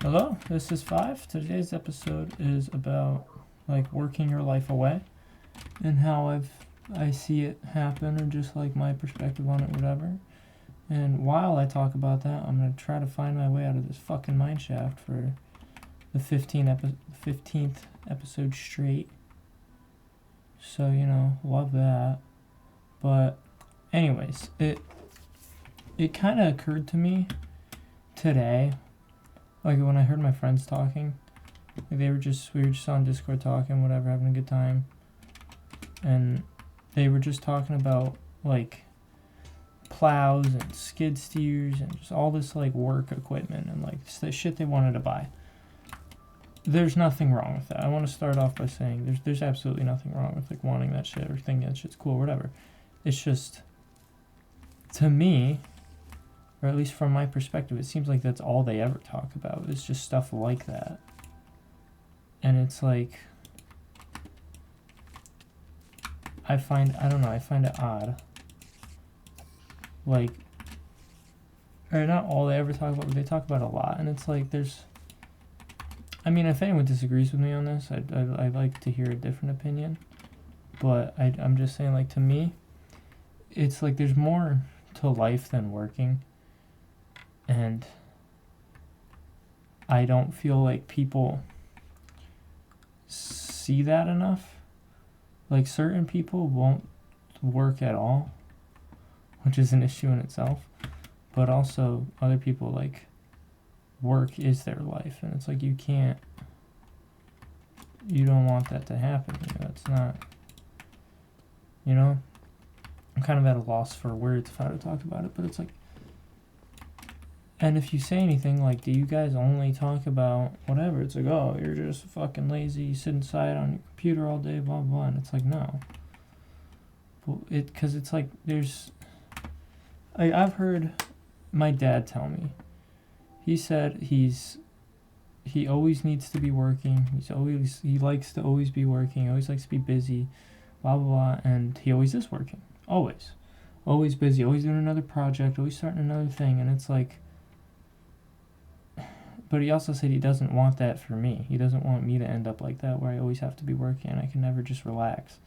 Hello, this is Five. Today's episode is about like working your life away and how I see it happen, or just like my perspective on it, whatever. And while I talk about that, I'm gonna try to find my way out of this fucking mine shaft for the 15th episode straight. So love that. But anyways, it kind of occurred to me today. Like when I heard my friends talking, like we were just on Discord talking, whatever, having a good time, and they were just talking about like plows and skid steers and just all this like work equipment and like the shit they wanted to buy. There's nothing wrong with that. I want to start off by saying there's absolutely nothing wrong with like wanting that shit or thinking that shit's cool or whatever. It's just, to me, or at least from my perspective, it seems like that's all they ever talk about. It's just stuff like that. And it's like, I find it odd. Like, or not all they ever talk about, but they talk about a lot. And it's like, if anyone disagrees with me on this, I'd like to hear a different opinion. But I'm just saying, like, to me, it's like there's more to life than working. And I don't feel like people see that enough. Like, certain people won't work at all, which is an issue in itself. But also, other people, like, work is their life. And it's like, you don't want that to happen. It's not, I'm kind of at a loss for words of how to talk about it. But it's like, and if you say anything like, do you guys only talk about whatever? It's like, oh, you're just fucking lazy, you sit inside on your computer all day, blah, blah. And it's like, no. Because it's like, I've heard my dad tell me. He said he always needs to be working. He likes to always be working. He always likes to be busy, blah, blah, blah. And he always is working. Always. Always busy. Always doing another project. Always starting another thing. And it's like, but he also said he doesn't want that for me. He doesn't want me to end up like that, where I always have to be working and I can never just relax.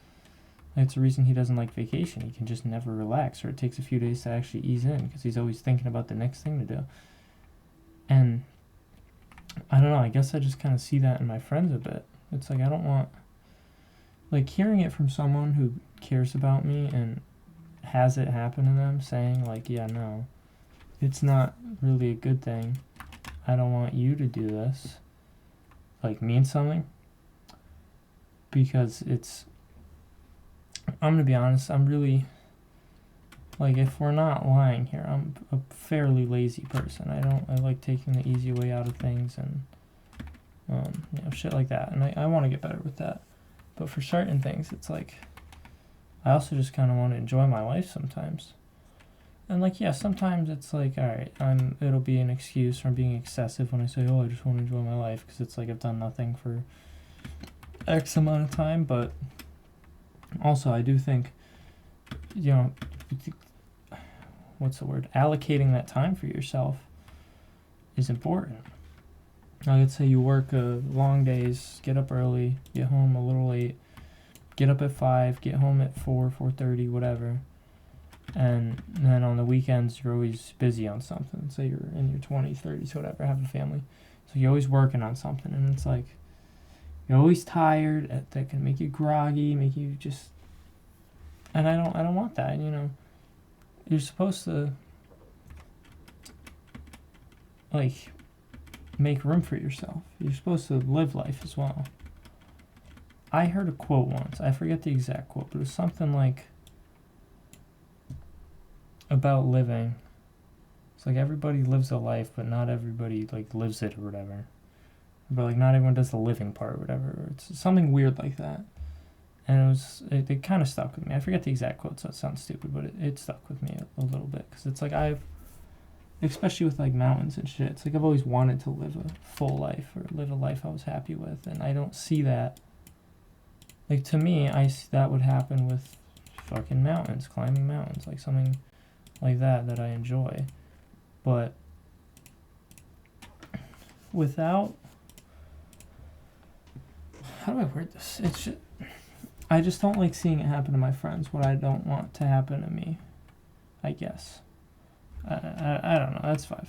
That's the reason he doesn't like vacation. He can just never relax, or it takes a few days to actually ease in because he's always thinking about the next thing to do. And I don't know, I guess I just kind of see that in my friends a bit. It's like, I don't want, like, hearing it from someone who cares about me and has it happen to them, saying like, yeah, no, it's not really a good thing. I don't want you to do this, like, means something. Because I'm gonna be honest, I'm really, like, if we're not lying here, I'm a fairly lazy person. I like taking the easy way out of things and, shit like that. And I want to get better with that. But for certain things, it's like, I also just kind of want to enjoy my life sometimes. And like, yeah, sometimes it's like, alright, it'll be an excuse from being excessive when I say, oh, I just want to enjoy my life, because it's like I've done nothing for X amount of time. But also, I do think, what's the word? Allocating that time for yourself is important. Like, let's say you work long days, get up early, get home a little late, get up at 5, get home at 4:30, whatever. And then on the weekends, you're always busy on something. Say you're in your 20s, 30s, whatever, have a family. So you're always working on something. And it's like, you're always tired. That can make you groggy, make you just... And I don't want that, You're supposed to, like, make room for yourself. You're supposed to live life as well. I heard a quote once. I forget the exact quote, but it was something like, about living. It's like, everybody lives a life, but not everybody like lives it or whatever. But like, not everyone does the living part or whatever. It's something weird like that. And it kind of stuck with me. I forget the exact quote, so it sounds stupid, but it stuck with me a little bit. Because it's like, especially with like mountains and shit, it's like I've always wanted to live a full life, or live a life I was happy with. And I don't see that. Like, to me, that would happen with fucking mountains, climbing mountains, like something like that I enjoy. But without, how do I word this? I just don't like seeing it happen to my friends, what I don't want to happen to me, I guess. I don't know, that's 5.